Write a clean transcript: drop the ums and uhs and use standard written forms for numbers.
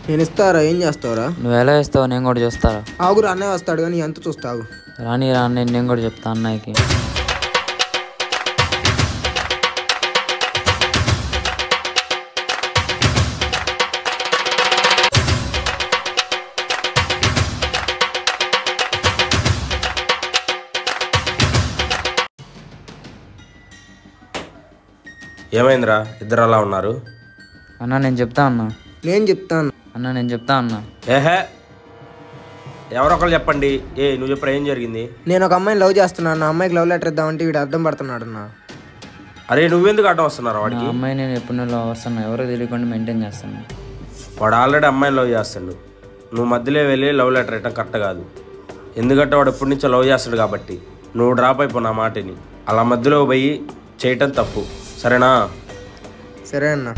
నేను ఇస్తారా? ఏం చేస్తావురా? నువ్వు ఎలా ఇస్తావు నేను కూడా చూస్తారా? ఆగురు, అన్నయ్య వస్తాడు కానీ ఎంత చూస్తావు? రాని నేను కూడా చెప్తా అన్నయ్యకి. ఏమైందిరా ఇద్దరు అలా ఉన్నారు? అన్న నేను చెప్తా అన్నా. నేను చెప్తాను అన్న నేను చెప్తా అన్నా. ఏహే, ఎవరొకరు చెప్పండి. నువ్వు చెప్పరా, ఏం జరిగింది? నేను ఒక అమ్మాయిని లవ్ చేస్తున్నాను. నా అమ్మాయికి లవ్ లెటర్ ఇద్దామంటే వీడు అర్థం పడుతున్నాడు అన్న. అరే నువ్వెందుకు అడ్డం వస్తున్నారు నా వాడికి? అమ్మాయి నేను ఎప్పుడు లవ్ వస్తున్నా, ఎవరో తెలియకుండా మెయింటైన్ చేస్తాను. వాడు ఆల్రెడీ అమ్మాయిని లవ్ చేస్తాడు. నువ్వు మధ్యలో వెళ్ళి లవ్ లెటర్ ఇవ్వటం కరెక్ట్ కాదు. ఎందుకంటే వాడు ఎప్పటి నుంచో లవ్ చేస్తాడు కాబట్టి. నువ్వు డ్రాప్ అయిపో నా మాటని. అలా మధ్యలో పోయి చేయటం తప్పు, సరేనా? సరే అన్న.